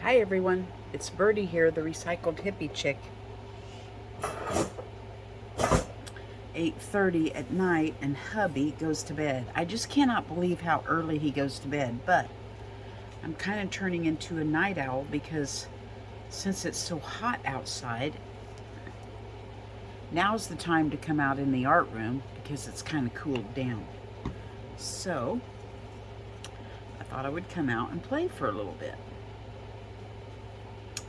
Hi everyone, it's Birdie here, the recycled hippie chick. 8:30 at night and hubby goes to bed. I just cannot believe how early he goes to bed, but I'm kind of turning into a night owl because since it's so hot outside, now's the time to come out in the art room because it's kind of cooled down. So I thought I would come out and play for a little bit.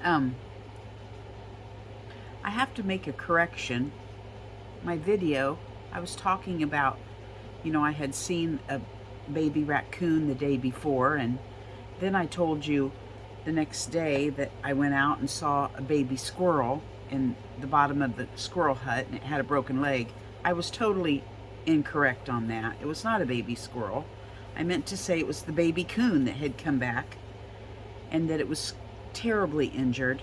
I have to make a correction. My video, I was talking about, I had seen a baby raccoon the day before, and then I told you the next day that I went out and saw a baby squirrel in the bottom of the squirrel hut, and it had a broken leg. I was totally incorrect on that. It was not a baby squirrel. I meant to say it was the baby coon that had come back, and that it was terribly injured.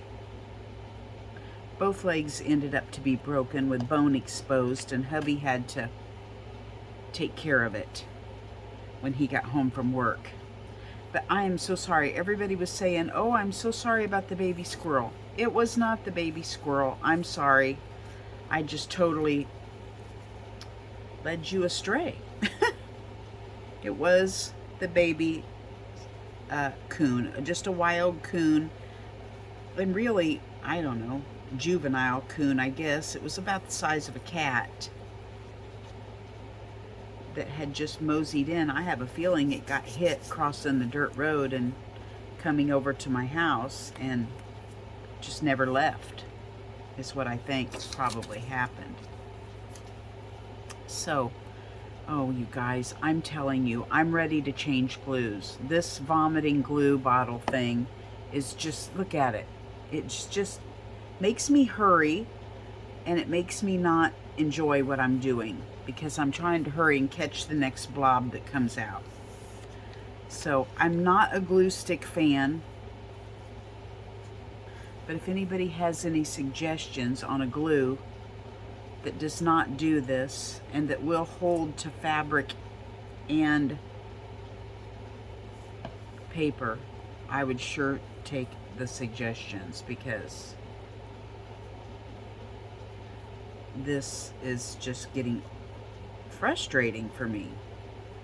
Both legs ended up to be broken with bone exposed, and hubby had to take care of it when he got home from work. But I am so sorry. Everybody was saying, oh, I'm so sorry about the baby squirrel. It was not the baby squirrel. I'm sorry. I just totally led you astray. It was the baby coon, just a wild coon. And really, I don't know, juvenile coon, I guess. It was about the size of a cat that had just moseyed in. I have a feeling it got hit crossing the dirt road and coming over to my house and just never left, is what I think probably happened. So, oh, you guys, I'm telling you, I'm ready to change glues. This vomiting glue bottle thing is just, look at it. It just makes me hurry, and it makes me not enjoy what I'm doing because I'm trying to hurry and catch the next blob that comes out. So I'm not a glue stick fan, but if anybody has any suggestions on a glue that does not do this and that will hold to fabric and paper, I would sure take the suggestions, because this is just getting frustrating for me.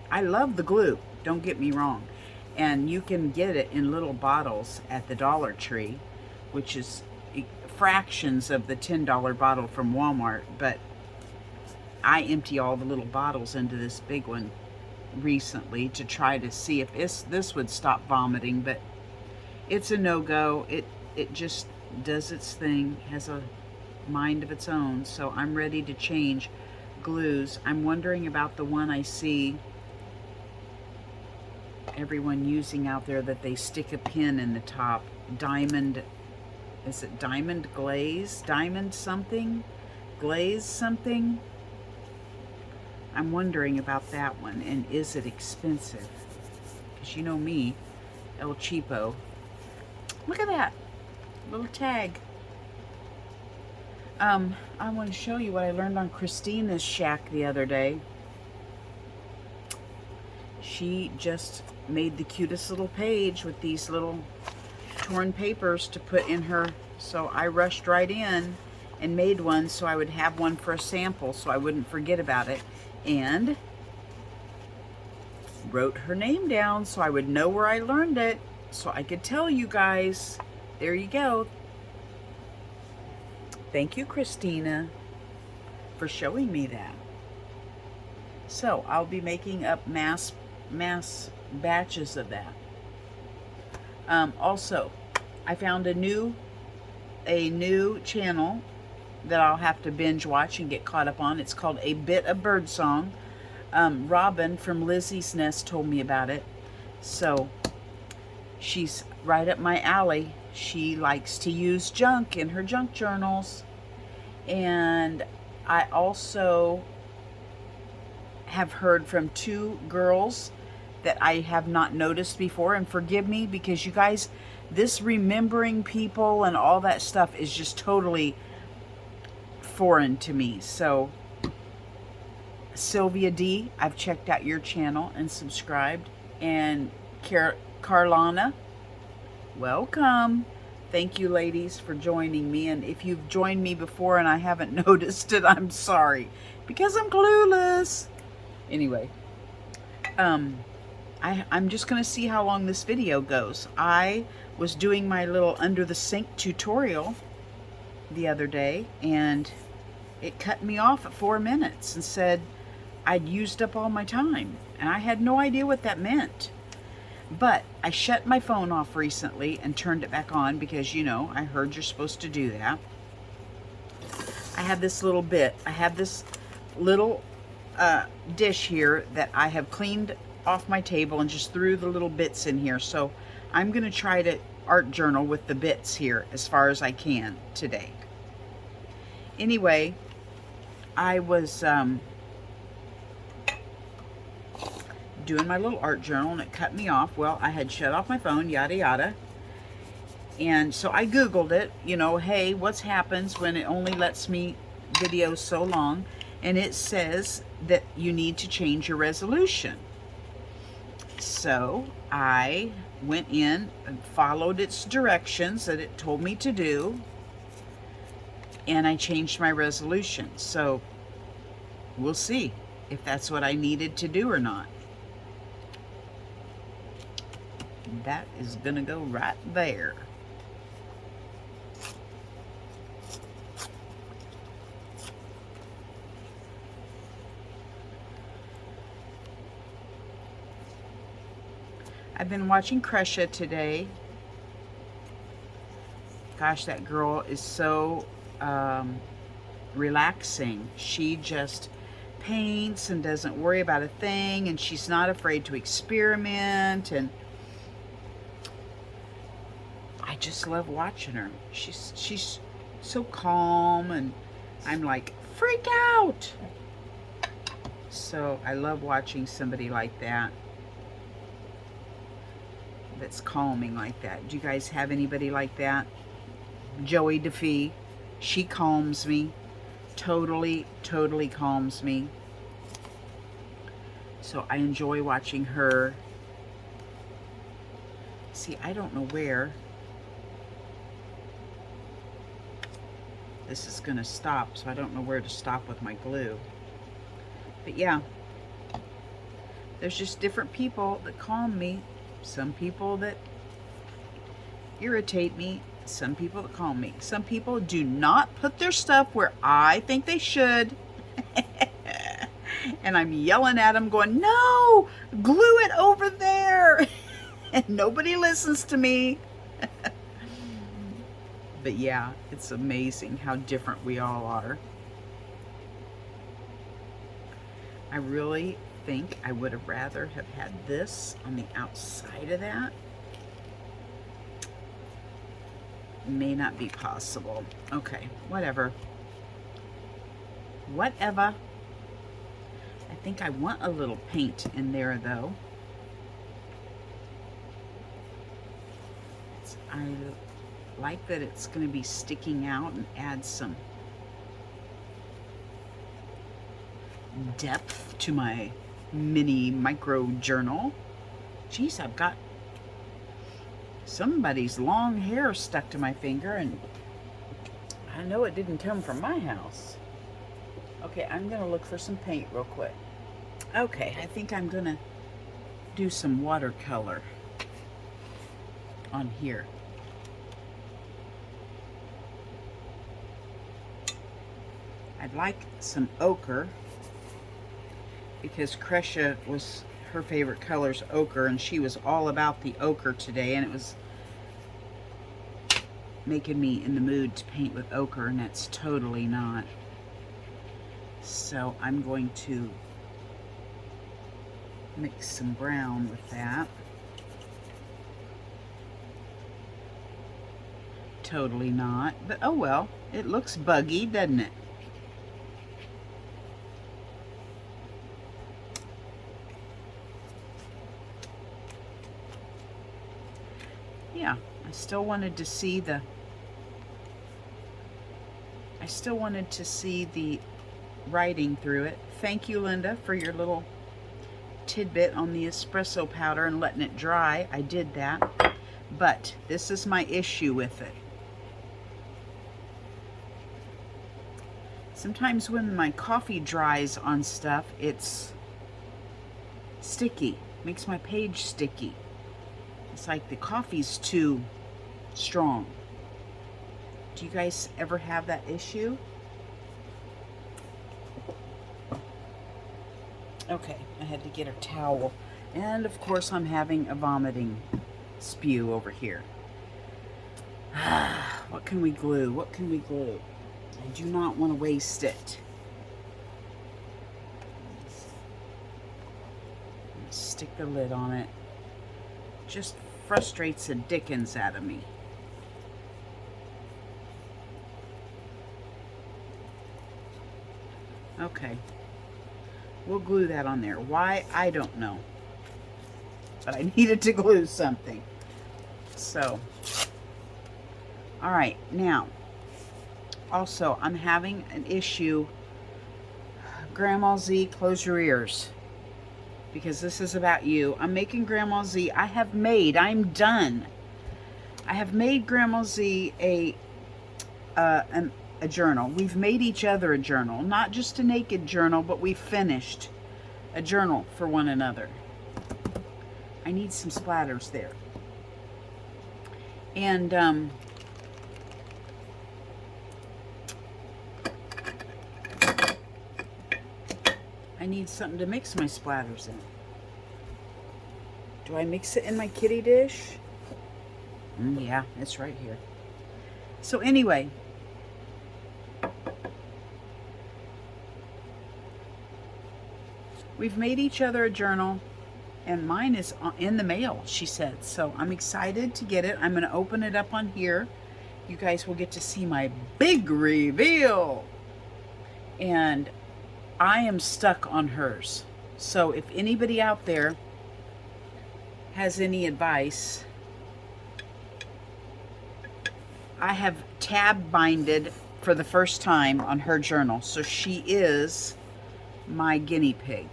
I love the glue, don't get me wrong, and you can get it in little bottles at the Dollar Tree, which is fractions of the $10 bottle from Walmart, but I empty all the little bottles into this big one recently to try to see if this would stop vomiting, but it's a no-go. It just does its thing, has a mind of its own. So I'm ready to change glues. I'm wondering about the one I see everyone using out there that they stick a pin in the top. Diamond, is it diamond glaze? Diamond something? Glaze something? I'm wondering about that one, and is it expensive? Because you know me, El Cheapo. Look at that little tag. I want to show you what I learned on Christina's shack the other day. She just made the cutest little page with these little torn papers to put in her, so I rushed right in and made one so I would have one for a sample so I wouldn't forget about it, and wrote her name down so I would know where I learned it so I could tell you guys. There you go. Thank you, Christina, for showing me that. So I'll be making up mass batches of that. Also, I found a new channel that I'll have to binge watch and get caught up on. It's called A Bit of Birdsong. Robin from Lizzie's Nest told me about it, so she's right up my alley. She likes to use junk in her junk journals, and I also have heard from two girls that I have not noticed before, and forgive me because you guys, this remembering people and all that stuff is just totally foreign to me. So Sylvia D, I've checked out your channel and subscribed, and Carlana Welcome. Thank you, ladies, for joining me. And if you've joined me before and I haven't noticed it, I'm sorry, because I'm clueless. Anyway, I'm just going to see how long this video goes. I was doing my little under the sink tutorial the other day, and it cut me off at 4 minutes and said I'd used up all my time, and I had no idea what that meant. But I shut my phone off recently and turned it back on because, you know, I heard you're supposed to do that. I have this little dish here that I have cleaned off my table and just threw the little bits in here. So I'm going to try to art journal with the bits here as far as I can today. Anyway, I was doing my little art journal and it cut me off. Well, I had shut off my phone, yada yada. And so I Googled it, you know, hey, what happens when it only lets me video so long? And it says that you need to change your resolution. So I went in and followed its directions that it told me to do, and I changed my resolution. So we'll see if that's what I needed to do or not. That is gonna go right there. I've been watching Kresha today. Gosh, that girl is so relaxing. She just paints and doesn't worry about a thing, and she's not afraid to experiment, and I just love watching her. She's so calm, and I'm like, freak out. So I love watching somebody like that, that's calming like that. Do you guys have anybody like that? Joey DeFee, she calms me. Totally calms me. So I enjoy watching her. See, I don't know where this is gonna stop, so I don't know where to stop with my glue. But yeah, there's just different people that calm me. Some people that irritate me, some people that calm me. Some people do not put their stuff where I think they should. And I'm yelling at them going, no, glue it over there. And nobody listens to me. But yeah, it's amazing how different we all are. I really think I would have rather have had this on the outside of that. May not be possible. Okay, whatever. Whatever. I think I want a little paint in there though. I like that it's going to be sticking out and add some depth to my mini micro journal. Geez, I've got somebody's long hair stuck to my finger, and I know it didn't come from my house. Okay, I'm gonna look for some paint real quick. Okay, I think I'm gonna do some watercolor on here. I'd like some ochre, because Kresha was, her favorite color's ochre, and she was all about the ochre today, and it was making me in the mood to paint with ochre, and that's totally not. So I'm going to mix some brown with that. Totally not, but oh well, it looks buggy, doesn't it? Yeah, I still wanted to see the writing through it. Thank you, Linda, for your little tidbit on the espresso powder and letting it dry. I did that. But this is my issue with it. Sometimes when my coffee dries on stuff, it's sticky. Makes my page sticky. It's like the coffee's too strong. Do you guys ever have that issue? Okay, I had to get a towel. And of course I'm having a vomiting spew over here. What can we glue? What can we glue? I do not want to waste it. Stick the lid on it. Just frustrates the dickens out of me. Okay. We'll glue that on there. Why? I don't know. But I needed to glue something. So, all right. Now, also, I'm having an issue. Grandma Z, close your ears. Because this is about you. I'm making Grandma Z. I'm done. I have made Grandma Z a journal. We've made each other a journal. Not just a naked journal, but we finished a journal for one another. I need some splatters there. And I need something to mix my splatters in. Do I mix it in my kitty dish? Yeah, it's right here. So anyway, we've made each other a journal, and mine is in the mail, she said. So I'm excited to get it. I'm going to open it up on here. You guys will get to see my big reveal. And I am stuck on hers. So if anybody out there has any advice, I have tab binded for the first time on her journal. So she is my guinea pig.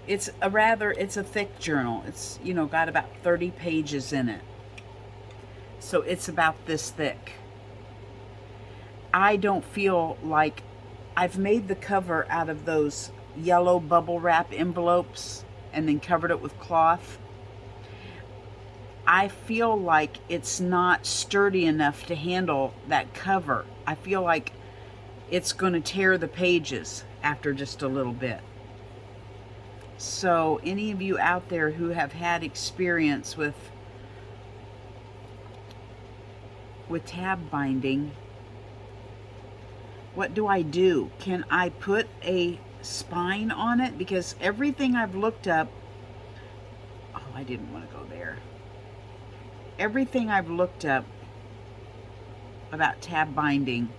It's a thick journal. It's, got about 30 pages in it. So it's about this thick. I don't feel like I've made the cover out of those yellow bubble wrap envelopes and then covered it with cloth. I feel like it's not sturdy enough to handle that cover. I feel like it's going to tear the pages after just a little bit. So any of you out there who have had experience with tab binding, what do I do? Can I put a spine on it? Because everything I've looked up, I didn't want to go there. Everything I've looked up about tab binding,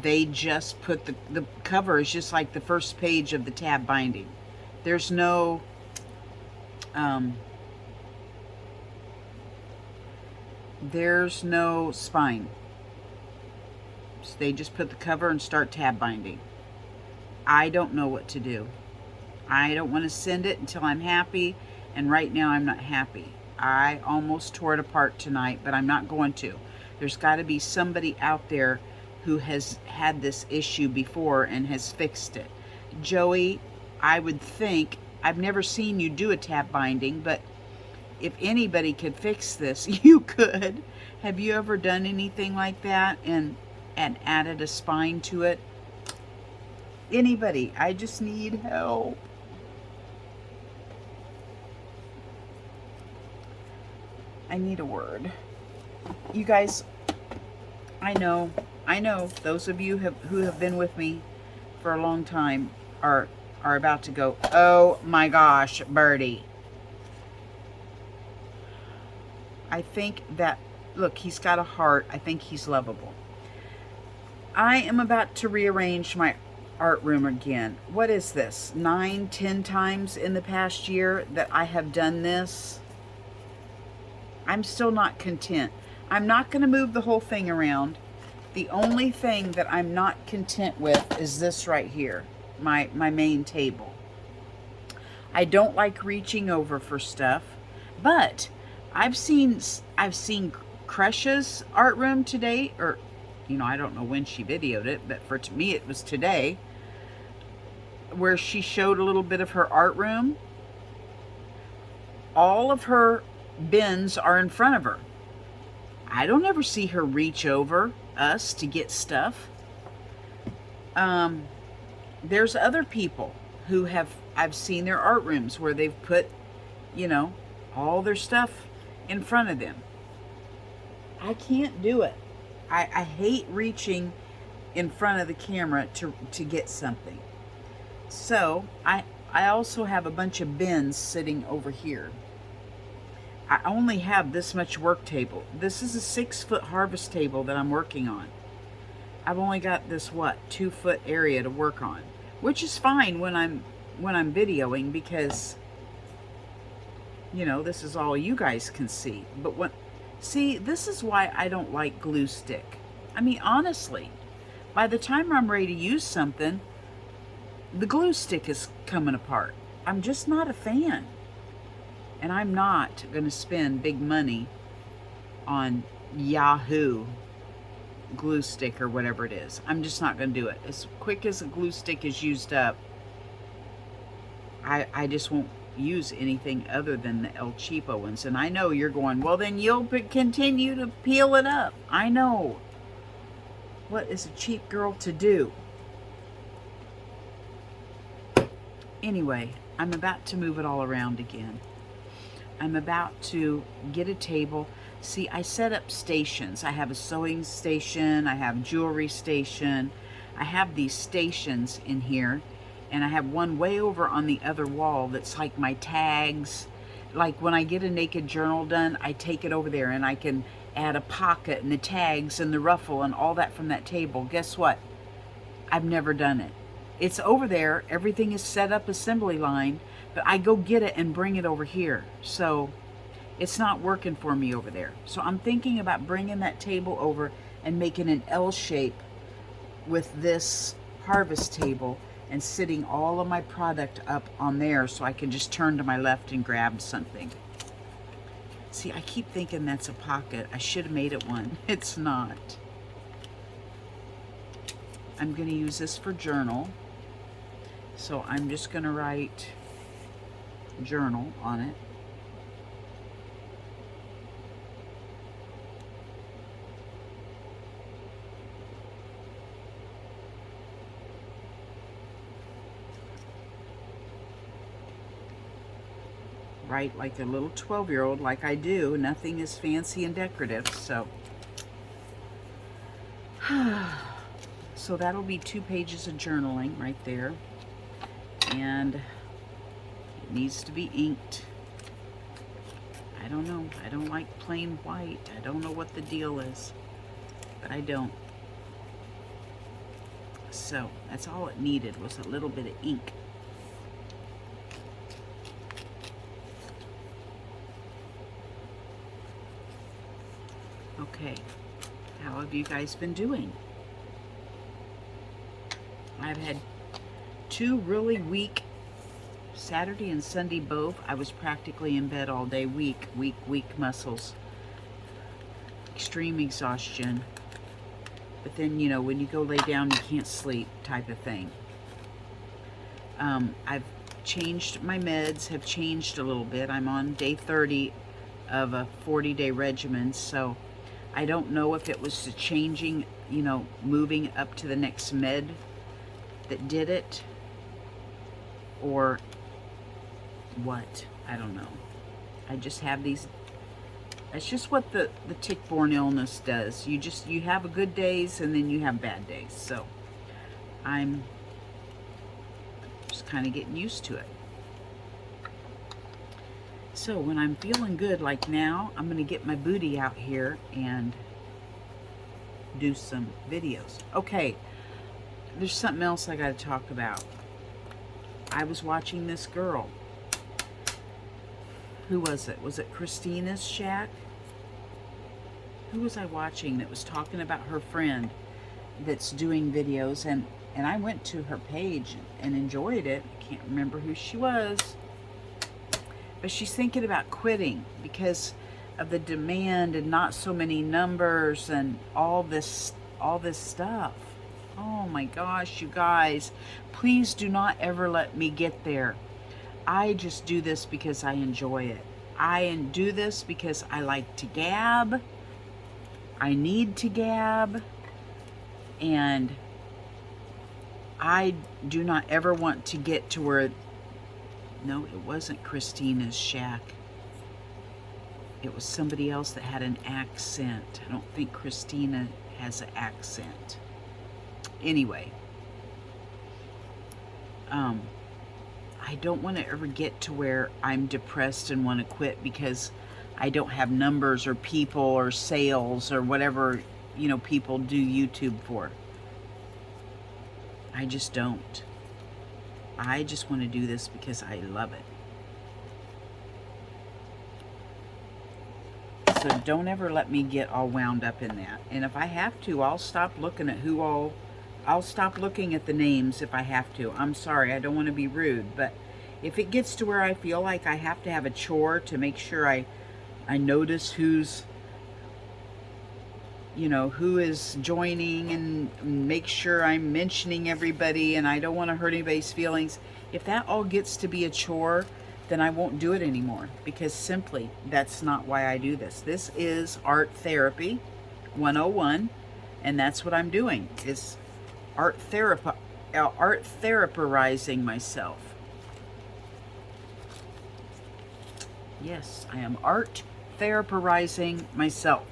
they just put the cover is just like the first page of the tab binding. There's no spine. So they just put the cover and start tab binding. I don't know what to do. I don't want to send it until I'm happy, and right now I'm not happy. I almost tore it apart tonight, but I'm not going to. There's got to be somebody out there who has had this issue before and has fixed it. Joey, I would think, I've never seen you do a tab binding, but if anybody could fix this, you could. Have you ever done anything like that and added a spine to it? Anybody? I just need help. I need a word. You guys, I know, those of you who have been with me for a long time are about to go, oh my gosh, Birdie. I think that, look, he's got a heart. I think he's lovable. I am about to rearrange my art room again. What is this? 9, 10 times in the past year that I have done this. I'm still not content. I'm not going to move the whole thing around. The only thing that I'm not content with is this right here. my main table. I don't like reaching over for stuff, but I've seen Crush's art room today, or I don't know when she videoed it, but for me it was today, where she showed a little bit of her art room. All of her bins are in front of her. I don't ever see her reach over us to get stuff. There's other people who I've seen their art rooms where they've put, all their stuff in front of them. I can't do it. I hate reaching in front of the camera to get something. So I also have a bunch of bins sitting over here. I only have this much work table. This is a 6-foot harvest table that I'm working on. I've only got this 2-foot area to work on, which is fine when I'm videoing, because this is all you guys can see. But this is why I don't like glue stick. I mean, honestly, by the time I'm ready to use something, the glue stick is coming apart. I'm just not a fan. And I'm not going to spend big money on Yahoo glue stick or whatever it is. I'm just not going to do it. As quick as a glue stick is used up, I just won't use anything other than the El Cheapo ones. And I know you're going, well, then you'll continue to peel it up. I know. What is a cheap girl to do? Anyway, I'm about to move it all around again. I'm about to get a table. See, I set up stations. I have a sewing station. I have jewelry station. I have these stations in here. And I have one way over on the other wall that's like my tags. Like when I get a naked journal done, I take it over there and I can add a pocket and the tags and the ruffle and all that from that table. Guess what? I've never done it. It's over there. Everything is set up assembly line. But I go get it and bring it over here. So it's not working for me over there. So I'm thinking about bringing that table over and making an L shape with this harvest table and sitting all of my product up on there so I can just turn to my left and grab something. See, I keep thinking that's a pocket. I should have made it one. It's not. I'm going to use this for journal. So I'm just going to write journal on it. Write like a little 12-year-old, like I do. Nothing is fancy and decorative, so so that'll be 2 pages of journaling right there. And it needs to be inked. I don't know. I don't like plain white. I don't know what the deal is, but I don't. So that's all it needed, was a little bit of ink. Okay, how have you guys been doing? I've had 2 really weak, Saturday and Sunday both. I was practically in bed all day, weak muscles, extreme exhaustion. But then, when you go lay down, you can't sleep type of thing. I've changed, my meds have changed a little bit. I'm on day 30 of a 40-day regimen, so I don't know if it was the changing, moving up to the next med that did it, or what. I don't know. I just have these. It's just what the tick-borne illness does. You have a good days and then you have bad days. So I'm just kind of getting used to it. So when I'm feeling good, like now, I'm going to get my booty out here and do some videos. Okay, there's something else I got to talk about. I was watching this girl. Who was it? Was it Christina's Shack? Who was I watching that was talking about her friend that's doing videos? And And I went to her page and enjoyed it. I can't remember who she was. But she's thinking about quitting because of the demand and not so many numbers and all this stuff. Oh my gosh, you guys, please do not ever let me get there. I just do this because I enjoy it. I do this because I like to gab. I need to gab. And I do not ever want to get to where, no, it wasn't Christina's shack. It was somebody else that had an accent. I don't think Christina has an accent. Anyway, I don't want to ever get to where I'm depressed and want to quit because I don't have numbers or people or sales or whatever, you know, people do YouTube for. I just don't. I just want to do this because I love it. So don't ever let me get all wound up in that. And if I have to, I'll stop looking at I'll stop looking at the names if I have to. I'm sorry, I don't want to be rude, but if it gets to where I feel like I have to have a chore to make sure I notice who's, you know, who is joining and make sure I'm mentioning everybody and I don't want to hurt anybody's feelings. If that all gets to be a chore, then I won't do it anymore because simply that's not why I do this. This is Art Therapy 101, and that's what I'm doing, is art therapizing myself. Yes, I am art therapizing myself.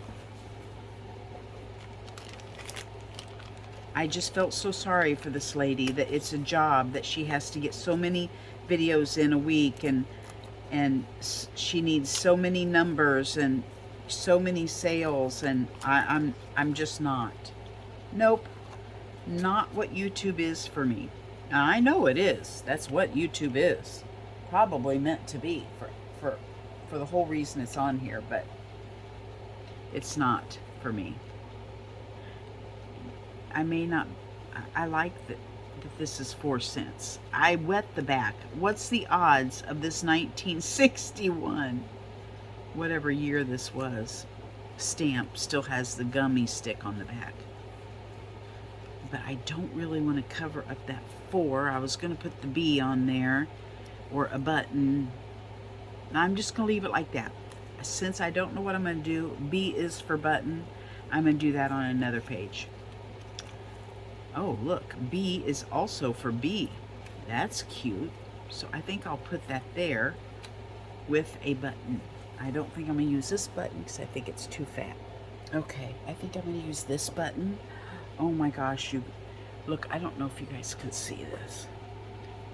I just felt so sorry for this lady that it's a job that she has to get so many videos in a week and she needs so many numbers and so many sales, and I'm just not. Nope, not what YouTube is for me. Now, I know it is. That's what YouTube is. Probably meant to be for the whole reason it's on here, but it's not for me. I may not, I like that this is 4 cents. I wet the back. What's the odds of this 1961, whatever year this was, stamp still has the gummy stick on the back? But I don't really want to cover up that 4. I was going to put the B on there or a button. I'm just going to leave it like that. Since I don't know what I'm going to do, B is for button. I'm going to do that on another page. Oh, look, B is also for B. That's cute. So I think I'll put that there with a button. I don't think I'm going to use this button because I think it's too fat. Okay, I think I'm going to use this button. Oh my gosh, look, I don't know if you guys can see this.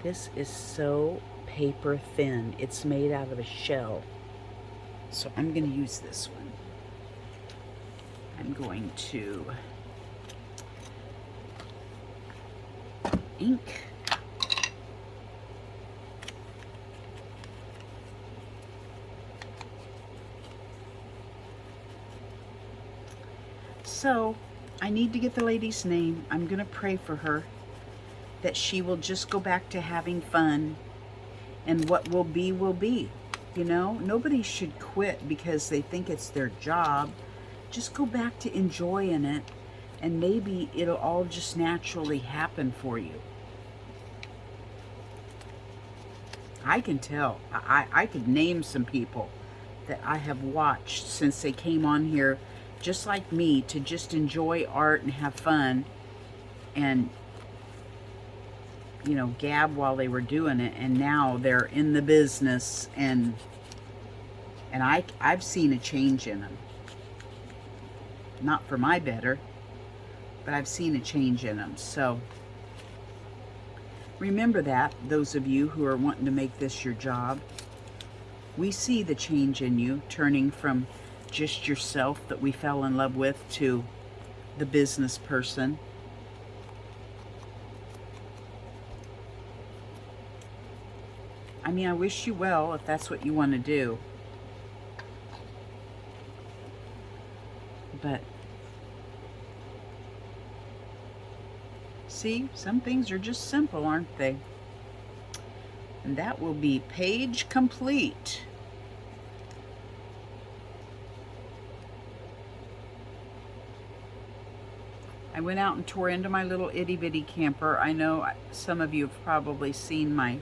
This is so paper thin. It's made out of a shell. So I'm going to use this one. I'm going to ink. So I need to get the lady's name. I'm going to pray for her that she will just go back to having fun, and what will be will be. You know, nobody should quit because they think it's their job. Just go back to enjoying it, and maybe it'll all just naturally happen for you. I can tell. I could name some people that I have watched since they came on here, just like me, to just enjoy art and have fun and, you know, gab while they were doing it, and now they're in the business, and I've seen a change in them. Not for my better, but I've seen a change in them. So remember that, those of you who are wanting to make this your job. We see the change in you, turning from just yourself that we fell in love with to the business person. I mean, I wish you well if that's what you want to do. But See, some things are just simple, aren't they? And that will be page complete. I went out and tore into my little itty bitty camper. I know some of you have probably seen my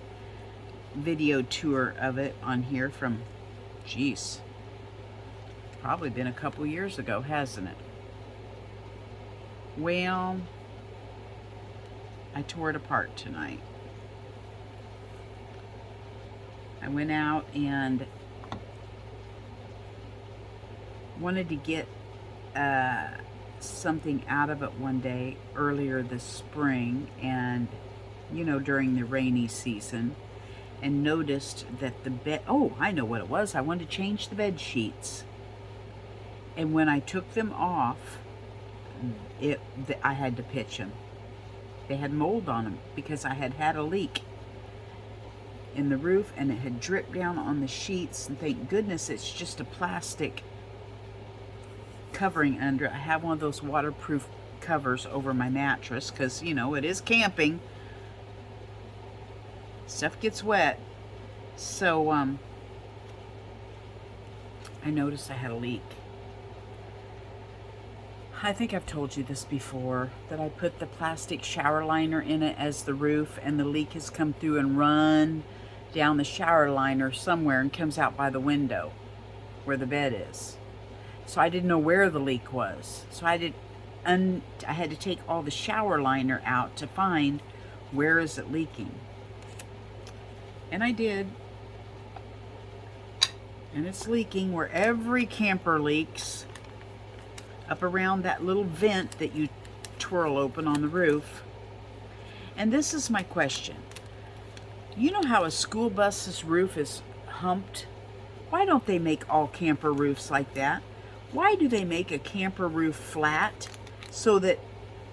video tour of it on here from, geez, probably been a couple years ago, hasn't it? Well, I tore it apart tonight. I went out and wanted to get something out of it one day earlier this spring, and you know, during the rainy season, and noticed that the bed, oh, I know what it was. I wanted to change the bed sheets. And when I took them off, I had to pitch them. They had mold on them because I had had a leak in the roof and it had dripped down on the sheets, and thank goodness it's just a plastic covering under. I have one of those waterproof covers over my mattress because, you know, it is camping. Stuff gets wet. So I noticed I had a leak. I think I've told you this before, that I put the plastic shower liner in it as the roof, and the leak has come through and run down the shower liner somewhere and comes out by the window where the bed is. So I didn't know where the leak was. So I had to take all the shower liner out to find where is it leaking. And I did. And it's leaking where every camper leaks, up around that little vent that you twirl open on the roof. And this is my question. You know how a school bus's roof is humped? Why don't they make all camper roofs like that? Why do they make a camper roof flat so that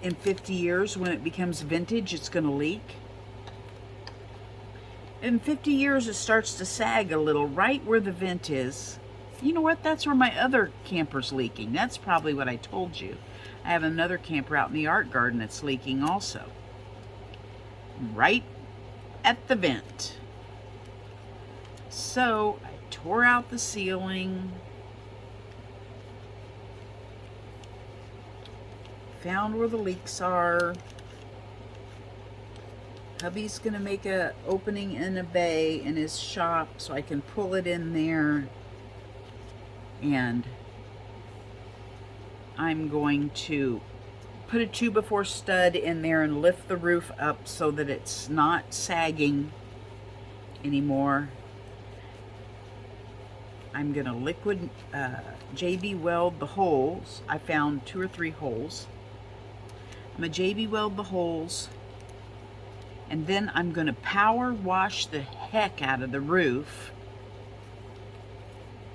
in 50 years when it becomes vintage it's going to leak? In 50 years it starts to sag a little right where the vent is. You know what? That's where my other camper's leaking. That's probably what I told you. I have another camper out in the art garden that's leaking also. Right at the vent. So I tore out the ceiling. Found where the leaks are. Hubby's gonna make a opening in a bay in his shop so I can pull it in there. And I'm going to put a 2x4 stud in there and lift the roof up so that it's not sagging anymore. I'm going to liquid JB weld the holes. I found 2 or 3 holes. I'm going to JB weld the holes, and then I'm going to power wash the heck out of the roof.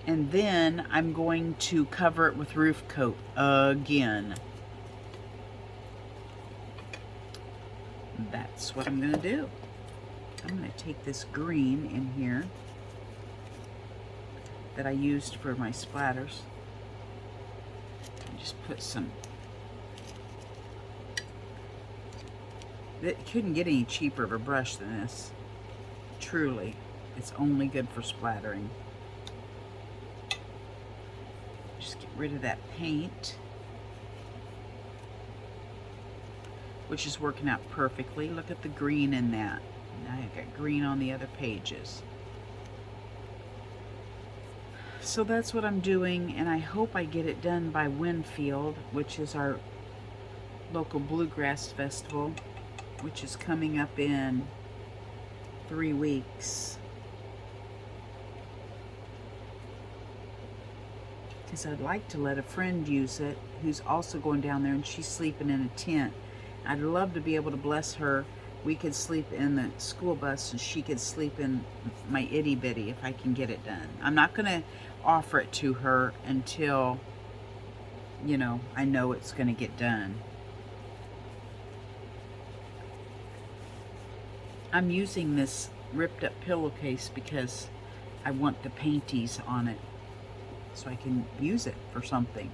And then I'm going to cover it with roof coat again. That's what I'm going to do. I'm going to take this green in here that I used for my splatters and just put some. It couldn't get any cheaper of a brush than this. Truly, it's only good for splattering. Just get rid of that paint, which is working out perfectly. Look at the green in that. Now I've got green on the other pages. So that's what I'm doing, and I hope I get it done by Winfield, which is our local bluegrass festival, which is coming up in 3 weeks. Because I'd like to let a friend use it who's also going down there, and she's sleeping in a tent. I'd love to be able to bless her. We could sleep in the school bus and she could sleep in my itty bitty if I can get it done. I'm not going to offer it to her until, you know, I know it's going to get done. I'm using this ripped up pillowcase because I want the painties on it so I can use it for something.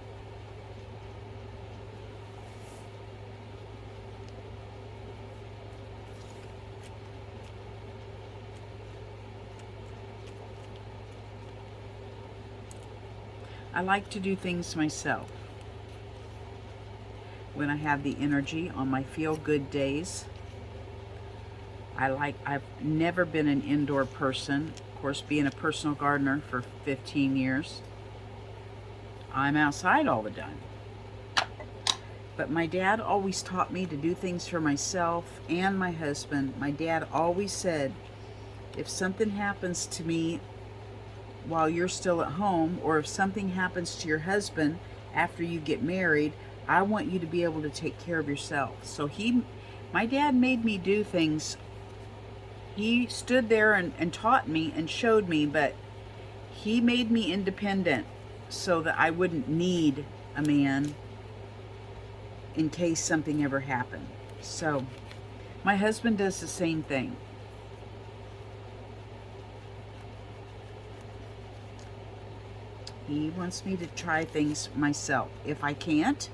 I like to do things myself. When I have the energy on my feel-good days, I've never been an indoor person. Of course, being a personal gardener for 15 years, I'm outside all the time. But my dad always taught me to do things for myself and my husband. My dad always said, if something happens to me while you're still at home, or if something happens to your husband after you get married, I want you to be able to take care of yourself. So my dad made me do things. He stood there and taught me and showed me, but he made me independent so that I wouldn't need a man in case something ever happened. So my husband does the same thing. He wants me to try things myself. If I can't,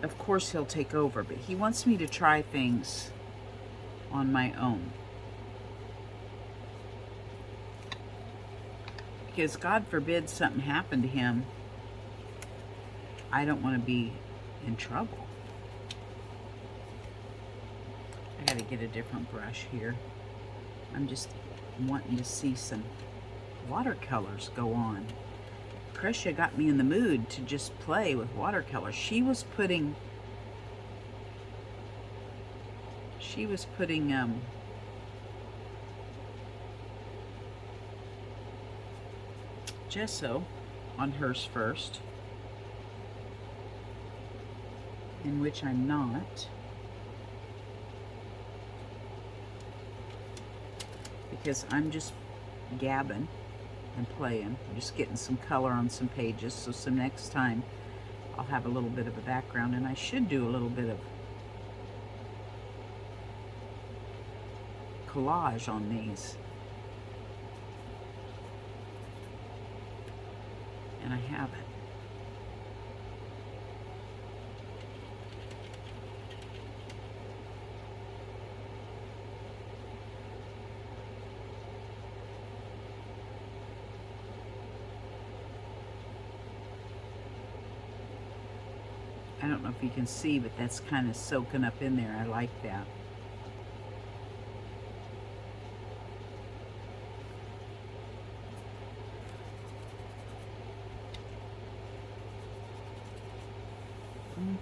of course he'll take over, but he wants me to try things on my own. Because God forbid something happened to him, I don't want to be in trouble. I gotta get a different brush here. I'm just wanting to see some watercolors go on. Krisha got me in the mood to just play with watercolors. She was putting gesso on hers first, in which I'm not, because I'm just gabbing and playing. I'm just getting some color on some pages, so next time I'll have a little bit of a background, and I should do a little bit of collage on these. And I haven't. I don't know if you can see, but that's kind of soaking up in there. I like that.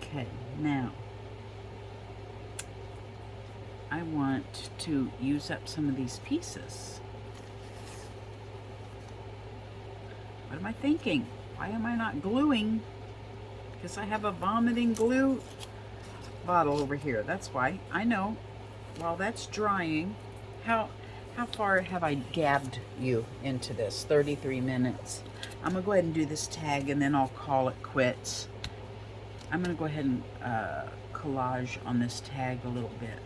Okay, now I want to use up some of these pieces. What am I thinking? Why am I not gluing? Because I have a vomiting glue bottle over here. That's why. I know. While that's drying, how far have I gabbed you into this? 33 minutes. I'm going to go ahead and do this tag, and then I'll call it quits. I'm going to go ahead and collage on this tag a little bit.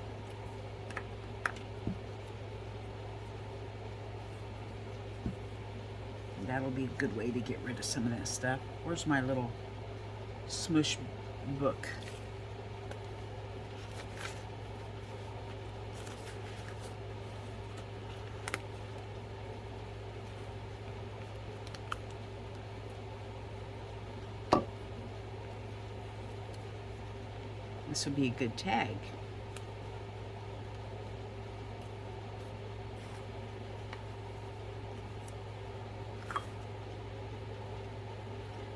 That'll be a good way to get rid of some of that stuff. Where's my little smush book? This would be a good tag.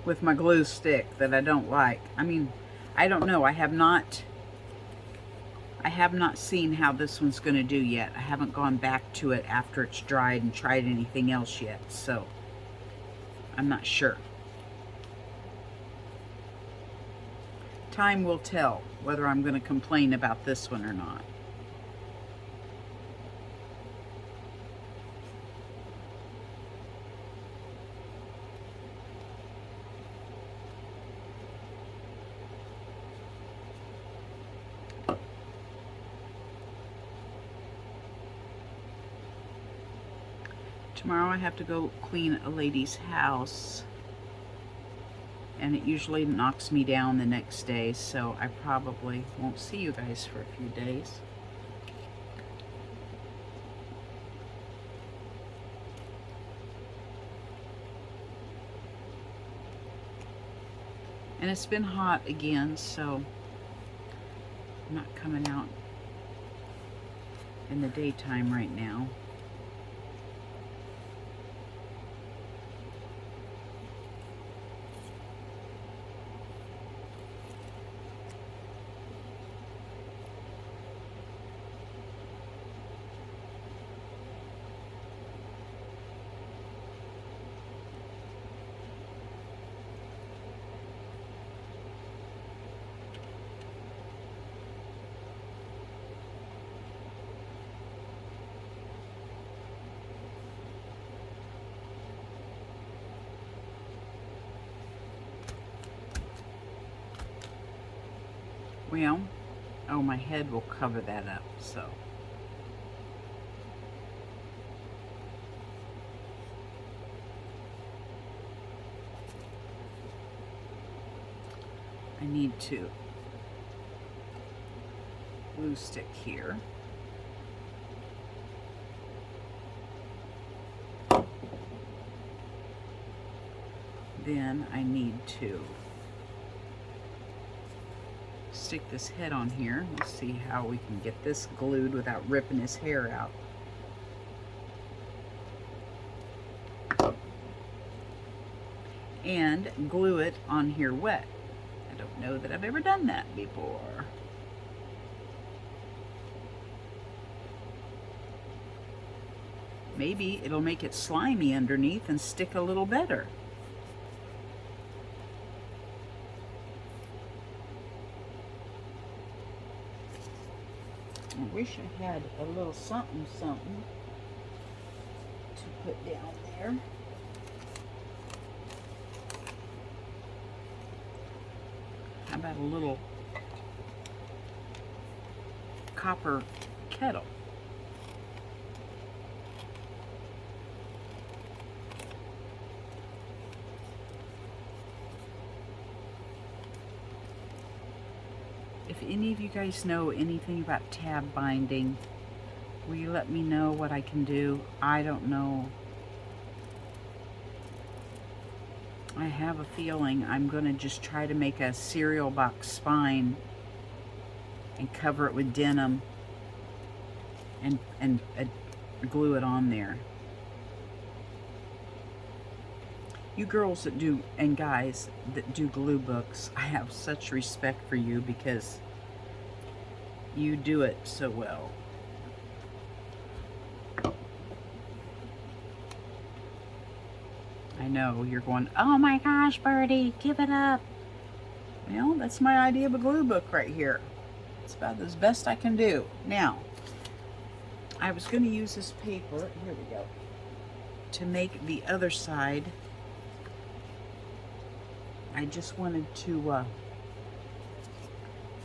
With my glue stick that I don't like. I mean, I don't know. I have not seen how this one's going to do yet. I haven't gone back to it after it's dried and tried anything else yet, so I'm not sure. Time will tell whether I'm going to complain about this one or not. Tomorrow I have to go clean a lady's house, and it usually knocks me down the next day, so I probably won't see you guys for a few days. And it's been hot again, so I'm not coming out in the daytime right now. Well, oh, my head will cover that up, so. I need to glue stick here. Then I need to stick this head on here. Let's see how we can get this glued without ripping his hair out. And glue it on here wet. I don't know that I've ever done that before. Maybe it'll make it slimy underneath and stick a little better. I wish I had a little something to put down there. How about a little copper kettle? If any of you guys know anything about tab binding, will you let me know what I can do? I don't know. I have a feeling I'm going to just try to make a cereal box spine and cover it with denim and glue it on there. You girls that do, and guys that do glue books, I have such respect for you because you do it so well. I know you're going, oh my gosh, Birdie, give it up. Well, that's my idea of a glue book right here. It's about as best I can do. Now, I was going to use this paper, here we go, to make the other side. I just wanted to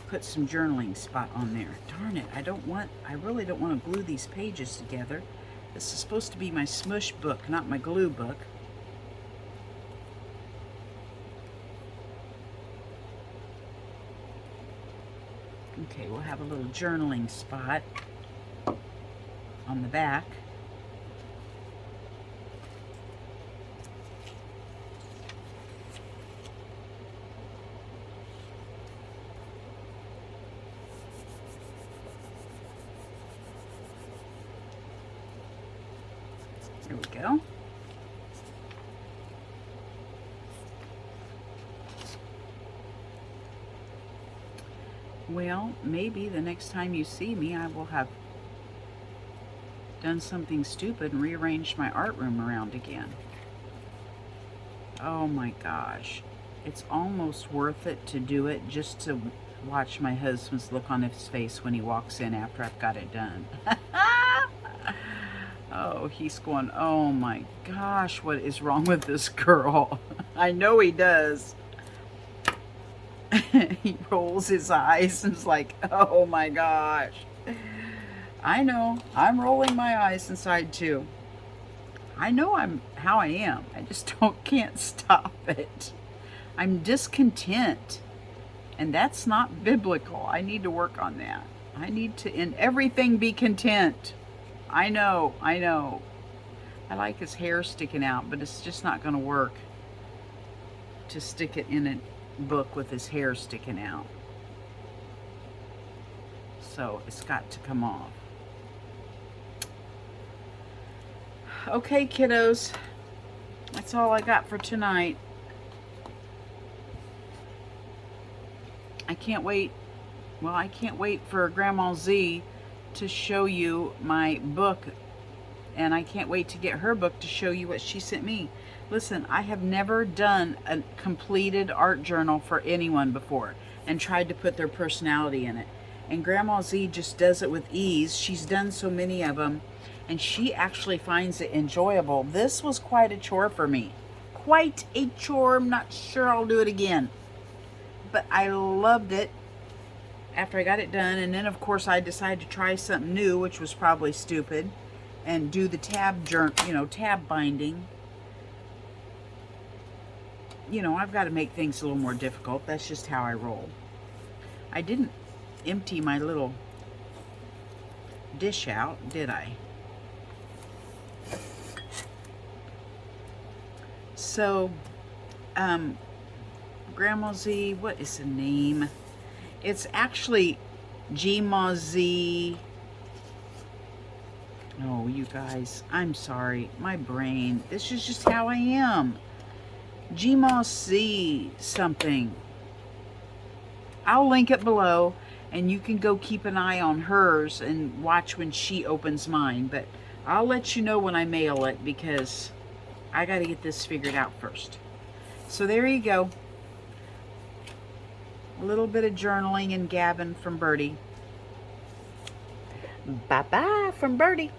put some journaling spot on there. Darn it, I really don't want to glue these pages together. This is supposed to be my smush book, not my glue book. Okay, we'll have a little journaling spot on the back. There we go. Well, maybe the next time you see me, I will have done something stupid and rearranged my art room around again. Oh my gosh. It's almost worth it to do it just to watch my husband's look on his face when he walks in after I've got it done. Oh, he's going, oh my gosh, what is wrong with this girl? I know he does. He rolls his eyes and is like, oh my gosh. I know, I'm rolling my eyes inside too. I know how I am. I just can't stop it. I'm discontent. And that's not biblical. I need to work on that. I need to, in everything, be content. I know. I like his hair sticking out, but it's just not going to work to stick it in book with his hair sticking out. So it's got to come off. Okay, kiddos. That's all I got for tonight. I can't wait. Well, I can't wait for Grandma Z to show you my book. And I can't wait to get her book to show you what she sent me. Listen, I have never done a completed art journal for anyone before and tried to put their personality in it. And Grandma Z just does it with ease. She's done so many of them, and she actually finds it enjoyable. This was quite a chore for me. Quite a chore. I'm not sure I'll do it again. But I loved it after I got it done. And then, of course, I decided to try something new, which was probably stupid, and do the tab binding. You know, I've got to make things a little more difficult. That's just how I roll. I didn't empty my little dish out, did I? So, Grandma Z, what is the name? It's actually Gma Z. Oh, you guys, I'm sorry. My brain, this is just how I am. Gma Z something. I'll link it below, and you can go keep an eye on hers and watch when she opens mine. But I'll let you know when I mail it, because I got to get this figured out first. So there you go. A little bit of journaling and gabbing from Birdie. Bye-bye from Birdie.